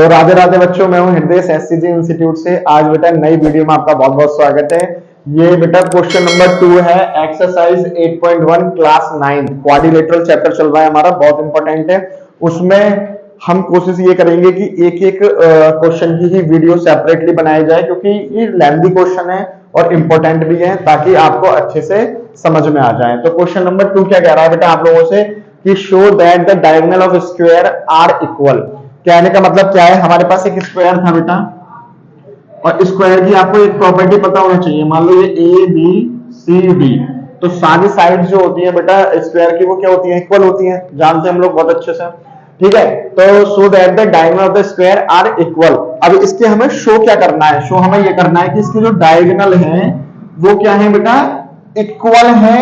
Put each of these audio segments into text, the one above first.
तो राधे राधे बच्चों, मैं हूं हृदय एससीजी इंस्टीट्यूट से। आज बेटा नई वीडियो में आपका बहुत बहुत स्वागत है। ये बेटा क्वेश्चन नंबर 2 है, एक्सरसाइज 8.1 क्लास 9 क्वाड्रिलेटरल चैप्टर चल रहा है हमारा, बहुत इंपॉर्टेंट है। उसमें हम कोशिश ये करेंगे कि एक एक क्वेश्चन की ही वीडियो सेपरेटली बनाई जाए, क्योंकि ये लेंथी क्वेश्चन है और इंपॉर्टेंट भी है, ताकि आपको अच्छे से समझ में आ जाए। तो क्वेश्चन नंबर 2 क्या कह रहा है बेटा आप लोगों से कि show that the diagonal of square are equal. कहने का मतलब क्या है, हमारे पास एक स्क्वायर था बेटा, और स्क्वायर की आपको एक प्रॉपर्टी पता होना चाहिए। मान लो ये ए बी सी डी, तो सारी साइड जो होती है बेटा स्क्वायर की वो क्या होती है, इक्वल होती है, जानते हैं हम लोग बहुत अच्छे से। ठीक है, तो so that the diagonal of the square are equal. अब इसके हमें शो क्या करना है, शो हमें ये करना है कि इसके जो डायगोनल है वो क्या है बेटा, इक्वल है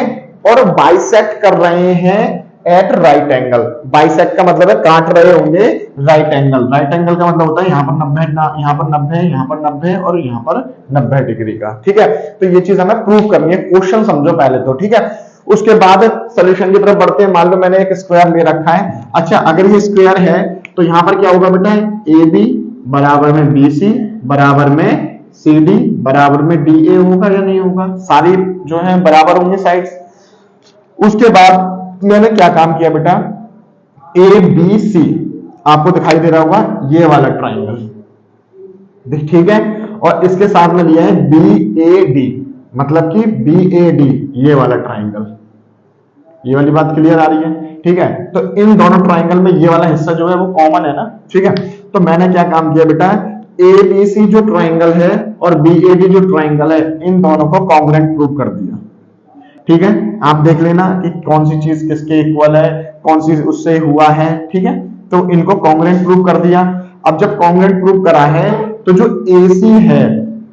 और बाइसेक्ट कर रहे हैं एट राइट एंगल। बाइसेक्ट का मतलब है काट रहे होंगे राइट एंगल। राइट एंगल का मतलब होता है यहाँ पर 90, यहाँ पर 90, यहाँ पर 90 और यहाँ पर 90 डिग्री का। ठीक है, तो ये चीज हमें प्रूव करनी है। क्वेश्चन समझो पहले तो, ठीक है, उसके बाद सोल्यूशन की तरफ बढ़ते हैं। मान लो मैंने एक स्क्वायर ले रखा है। अच्छा, अगर ये स्क्वायर है तो यहाँ पर क्या होगा बेटा, ए बी बराबर में बी सी बराबर में सी डी बराबर में डी ए होगा या नहीं होगा, सारी जो है बराबर होंगे साइड्स। उसके बाद मैंने क्या काम किया बेटा, ए बी सी आपको दिखाई दे रहा होगा ये वाला ट्राइंगल, ठीक है, और इसके साथ में लिया है बी ए डी, मतलब कि बी ए डी ये वाला ट्राइंगल। ये वाली बात क्लियर आ रही है? ठीक है, तो इन दोनों ट्राइंगल में ये वाला हिस्सा जो है वो कॉमन है ना। ठीक है, तो मैंने क्या काम किया बेटा, ए बी सी जो ट्राइंगल है और बी ए डी जो ट्राइंगल है, इन दोनों को कॉन्ग्रुएंट प्रूव कर दिया। ठीक है, आप देख लेना कि कौन सी चीज किसके इक्वल है, कौन सी उससे हुआ है। ठीक है, तो इनको कॉन्ग्रुएंट प्रूव कर दिया। अब जब कॉन्ग्रुएंट प्रूव करा है तो जो AC है,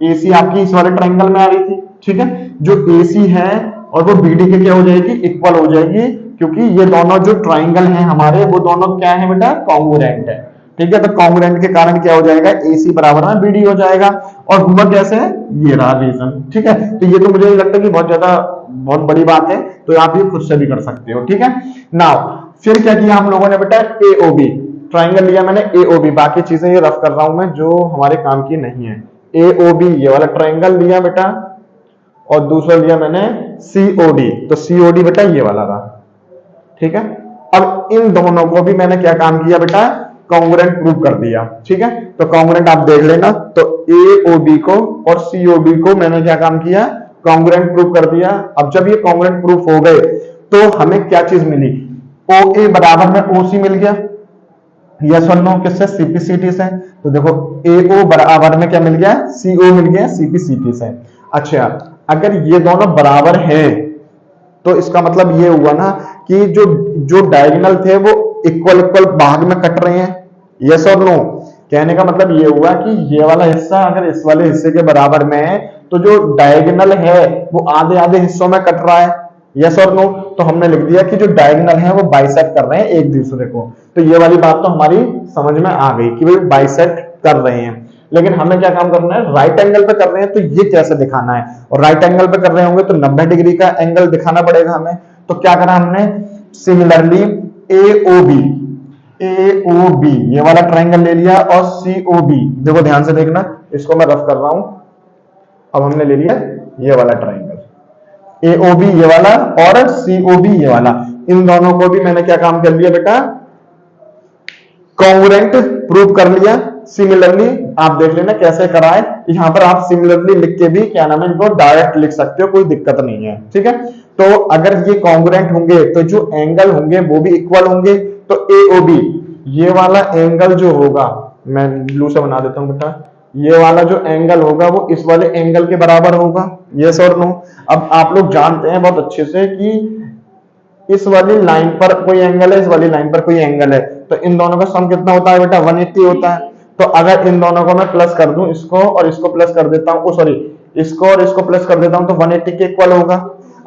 AC आपकी इस वाले ट्रायंगल में आ रही थी, ठीक है, जो AC है और वो BD के क्या हो जाएगी, इक्वल हो जाएगी, क्योंकि ये दोनों जो ट्रायंगल हैं हमारे वो दोनों क्या है बेटा, कॉन्ग्रुएंट है। ठीक है, तो कॉन्ग्रुएंट के कारण क्या हो जाएगा, AC बराबर में BD हो जाएगा। और हुआ कैसे, ये रहा रीजन। ठीक है, तो ये तो मुझे नहीं लगता कि बहुत बड़ी बात है, तो आप ये खुद से भी कर सकते हो। ठीक है, नाउ फिर क्या किया हम लोगों ने बेटा, AOB ट्राइंगल लिया मैंने, AOB, बाकी चीजें ये रफ कर रहा हूं मैं जो हमारे काम की नहीं है। AOB ये वाला ट्राइंगल लिया बेटा, और दूसरा लिया मैंने COD, तो COD बेटा ये वाला रहा। ठीक है, अब इन दोनों को भी मैंने क्या काम किया बेटा, कॉन्ग्रुएंट प्रूव कर दिया। ठीक है, तो कॉन्ग्रुएंट आप देख लेना, तो AOB को और COD को मैंने क्या काम किया, कॉन्ग्रुएंट प्रूव कर दिया। अब जब ये कॉन्ग्रुएंट प्रूफ हो गए तो हमें क्या चीज मिली, OA बराबर में OC मिल गया, यस और नो, किससे, CPCT से। तो देखो AO बराबर में क्या मिल गया, CO मिल गया CPCT से। अच्छा, अगर ये दोनों बराबर हैं तो इसका मतलब ये हुआ ना कि जो जो डायगोनल थे वो इक्वल इक्वल भाग में कट रहे हैं, यस और नो। कहने का मतलब ये हुआ कि ये वाला हिस्सा अगर इस वाले हिस्से के बराबर में है तो जो डायगोनल है वो आधे आधे हिस्सों में कट रहा है, यस और नो। तो हमने लिख दिया कि जो डायगोनल है वो बाइसेक्ट कर रहे हैं एक दूसरे को। तो ये वाली बात तो हमारी समझ में आ गई कि भाई बाइसेक्ट कर रहे हैं। लेकिन हमें क्या काम करना है, राइट एंगल पे कर रहे हैं तो ये कैसे दिखाना है, और राइट एंगल पे कर रहे होंगे तो 90 डिग्री का एंगल दिखाना पड़ेगा हमें। तो क्या करा हमने, सिमिलरली AOB ये वाला ट्राइंगल ले लिया, और COB, देखो ध्यान से देखना, इसको मैं रफ कर रहा हूं। अब हमने ले लिया ये वाला ट्राइंगल, AOB ये वाला और COB ये वाला, इन दोनों को भी मैंने क्या काम कर लिया बेटा, कॉन्ग्रुएंट प्रूव कर लिया। सिमिलरली आप देख लेना कैसे करा है, यहाँ पर आप सिमिलरली लिख के भी क्या नाम है, इनको डायरेक्ट लिख सकते हो, कोई दिक्कत नहीं है। ठीक है, तो अगर ये कॉन्ग्रुएंट होंगे तो जो एंगल होंगे वो भी इक्वल होंगे। तो AOB ये वाला एंगल जो होगा, मैं ब्लू से बना देता हूं बेटा, ये वाला जो एंगल होगा वो इस वाले एंगल के बराबर होगा, यस और नो। अब आप लोग जानते हैं बहुत अच्छे से कि इस वाली लाइन पर कोई एंगल है, इस वाली लाइन पर कोई एंगल है, तो इन दोनों का सम कितना होता है बेटा, 180 होता है। तो अगर इन दोनों को मैं प्लस कर दूं, इसको और इसको प्लस कर देता हूं, सॉरी, इसको और इसको प्लस कर देता हूं, तो 180 के इक्वल होगा।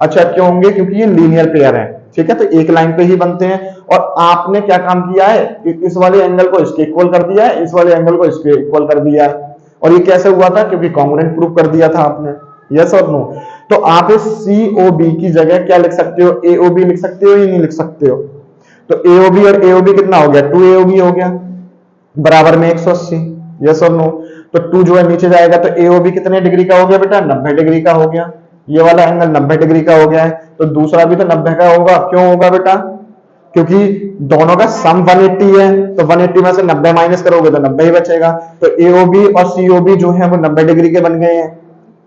अच्छा, क्यों होंगे, क्योंकि ये लीनियर पेयर है। ठीक है, तो एक लाइन पे ही बनते हैं। और आपने क्या काम किया है, इस वाले एंगल को इसके इक्वल कर दिया है, इस वाले एंगल को इसके इक्वल कर दिया है। और ये कैसे हुआ था, क्योंकि कॉन्ग्रुएंट प्रूव कर दिया था आपने, यस और नो। तो आप इस COB की जगह क्या लिख सकते हो, AOB लिख सकते हो या नहीं लिख सकते हो। तो AOB और AOB कितना हो गया, 2AOB हो गया। बराबर में 180। यस और नो? तो 2 जो है नीचे जाएगा तो AOB कितने डिग्री का हो गया बेटा? 90 डिग्री का हो गया। ये वाला एंगल 90 डिग्री का हो गया है, तो दूसरा भी तो 90 का होगा। क्यों होगा बेटा? क्योंकि दोनों का सम 180 है, तो 180 में से 90 माइनस करोगे तो 90 ही बचेगा। तो AOB और COB जो है वो 90 डिग्री के बन गए हैं।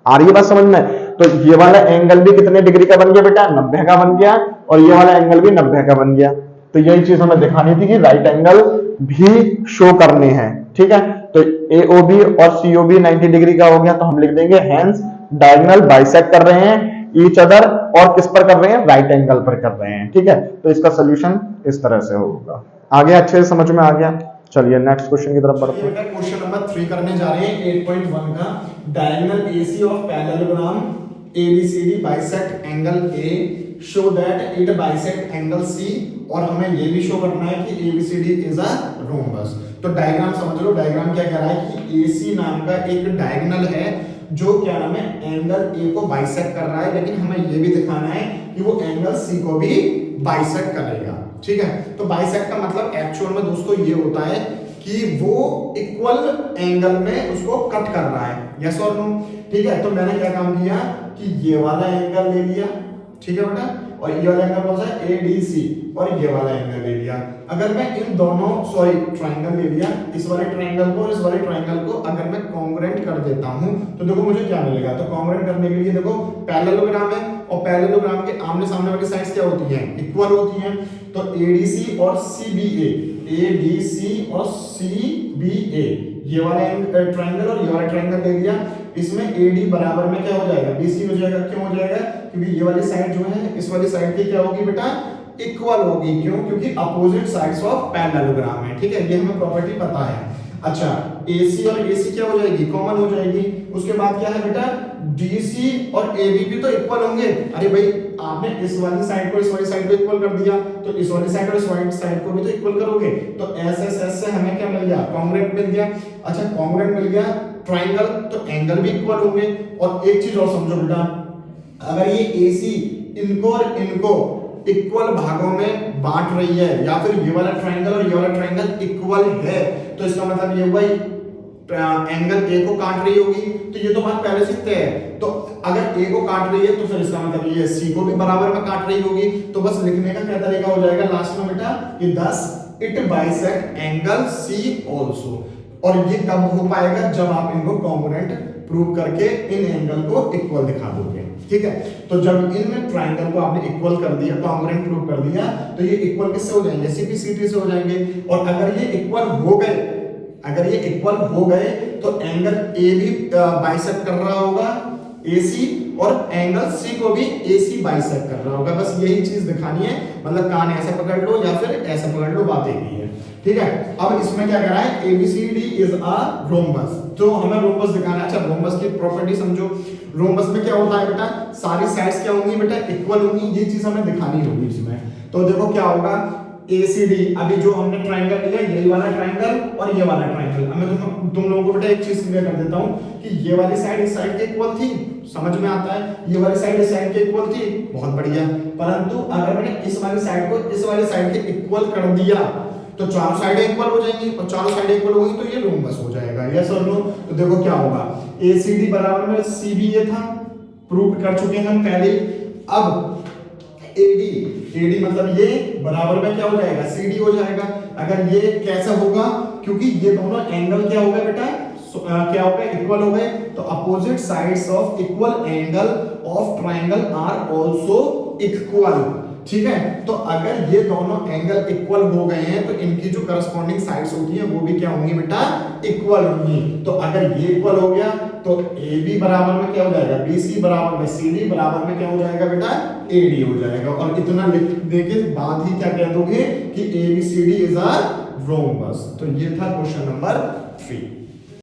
आ रही है बात समझ में? तो ये वाला एंगल भी कितने डिग्री का बन गया बेटा? 90 का बन गया, और ये वाला एंगल भी 90 का बन गया। तो यही चीज हमें दिखानी थी कि राइट एंगल भी शो करने हैं। ठीक है, तो AOB और COB 90 डिग्री का हो गया, तो हम लिख देंगे हेंस डायगोनल बाइसेक्ट कर रहे हैं ईच अदर, और किस पर कर रहे हैं? राइट एंगल पर कर रहे हैं। ठीक है, तो इसका सोल्यूशन इस तरह से होगा। आगे अच्छे से समझ में आ गया? चलिए नेक्स्ट क्वेश्चन की तरफ बढ़ते हैं। क्वेश्चन नंबर 3 करने जा रहे हैं 8.1 का। Diagonal AC of parallelogram ABCD bisect angle A, show that it bisect angle C, और हमें ये भी शो करना है कि ABCD इज अ रोम्बस। तो डायग्राम समझ लो, डायग्राम क्या कह रहा है कि AC नाम का एक डायगोनल है जो क्या नाम है एंगल A को बाइसेक्ट कर रहा है, लेकिन हमें ये भी दिखाना है कि वो एंगल C को भी बाइसेक्ट करेगा। ठीक है, तो बाइसेक्ट का मतलब एक्चुअल में दोस्तों ये होता है कि वो इक्वल एंगल में उसको कट कर रहा है। यस और नो? ठीक है, तो मैंने क्या काम किया कि ये वाला एंगल ले लिया, ठीक है बेटा, और ये वाला एंगल कौन सा है? ADC, और ये वाला एंगल ले लिया। अगर मैं इन दोनों ट्रायंगल ले लिया, इस वाले ट्रायंगल को और इस वाले ट्रायंगल को अगर मैं कॉन्ग्रुएंट कर देता हूं तो देखो मुझे क्या मिलेगा। तो कॉन्ग्रुएंट करने के लिए देखो पैरेललोग्राम है, और पैरेललोग्राम के आमने सामने वाली साइड्स क्या होती हैं? इक्वल होती हैं। तो ADC और CBA, ADC और CBA, ये वाला ट्रायंगल और ये वाला ट्रायंगल ले लिया। इसमें AD बराबर में क्या हो जाएगा? BC हो जाएगा। क्यों हो जाएगा? क्योंकि ये वाली साइड जो है इस वाली साइड की क्या होगी बेटा? इक्वल होगी। क्यों? क्योंकि अपोजिट साइड्स ऑफ पैरेललोग्राम है। ठीक है, ये हमें प्रॉपर्टी पता है। अच्छा, AC और AC क्या हो जाएगी? कॉमन हो जाएगी। उसके बाद क्या है बेटा? DC और AB भी तो इक्वल होंगे। अरे भाई, आपने इस वाली साइड को इस वाली साइड को इक्वल कर दिया, तो इस वाली साइड और इस वाली साइड को भी तो इक्वल करोगे। तो S से हमें क्या मिल गया? कॉन्ग्रुएंट मिल गया। अच्छा, कॉन्ग्रुएंट मिल गया ट्रायंगल, तो एंगल भी इक्वल होंगे। और एक चीज और समझो बेटा, अगर ये AC इनको और इनको इक्वल भागों में बांट रही है, या फिर ये वाला ट्रायंगल और ये वाला ट्रायंगल इक्वल है, तो इसका मतलब ये हुआ एंगल A को काट रही होगी। तो ये तो बात पहले से तय है। तो अगर A को काट रही है तो फिर इसका मतलब ये C को भी बराबर में काट रही होगी। तो बस लिखने का क्या तरीका हो जाएगा लास्ट में बेटा? कि thus it bisect angle C also। और ये कब हो पाएगा? जब आप इनको कॉन्ग्रुएंट प्रूव करके इन एंगल को इक्वल दिखा दोगे। ठीक है, तो जब इन ट्रायंगल को आपने इक्वल कर दिया, कॉन्ग्रुएंट प्रूव कर दिया, तो ये इक्वल किससे हो जाएंगे? CP/CT से हो जाएंगे। और अगर ये इक्वल हो गए, अगर ये इक्वल हो गए तो एंगल A भी बाइसेक्ट कर रहा होगा AC, और एंगल C को भी AC बाइसेक्ट कर रहा होगा। बस यही चीज दिखानी है। मतलब कान ऐसे पकड़ लो या फिर ऐसे पकड़ लो, बात एक ही है। ठीक है, अब इसमें क्या कह रहा है? ABCD is a rhombus. तो हमें रोम्बस दिखाना है। अच्छा, रोम्बस की प्रॉपर्टी समझो। रोम्बस में क्या होता है बेटा? सारी साइड्स क्या होंगी बेटा? इक्वल होंगी। ये चीज हमें दिखानी होगी इसमें। तो देखो क्या होगा, ACD, अभी जो हमने ट्रायंगल लिया, यही वाला ट्रायंगल और ये वाला ट्रायंगल। अब मैं तुम लोगों को बेटा एक चीज क्लियर कर देता हूं कि ये वाली साइड इस साइड के इक्वल थी, समझ में आता है? ये वाली साइड इस साइड के इक्वल थी, बहुत बढ़िया। परंतु अगर मैंने इस वाली साइड को इस वाली साइड के इक्वल कर दिया तो चारों साइडें इक्वल हो जाएंगी, और चारों साइडें इक्वल होगी तो ये रोम्बस हो जाएगा। यस और नो? तो देखो क्या होगा, ACD बराबर में CBA था, प्रूव कर चुके हैं हम पहले। अब AD मतलब ये बराबर में क्या हो जाएगा? CD हो जाएगा। अगर ये कैसे होगा? क्योंकि ये दोनों एंगल क्या हो गए बेटा? क्या हो गए? इक्वल हो गए। तो opposite sides of equal angle of triangle are also equal. ठीक है, तो अगर ये दोनों एंगल इक्वल हो गए हैं तो इनकी जो करस्पॉन्डिंग साइड्स होती हैं वो भी क्या होंगी बेटा? इक्वल होंगी। तो अगर ये इक्वल हो गया तो AB बराबर में क्या हो जाएगा? BC बराबर में CD बराबर में क्या हो जाएगा बेटा? AD हो जाएगा। और इतना लिखने के बाद ही क्या कह दोगे कि ABCD इज अ रोम्बस। तो ये था क्वेश्चन नंबर 3।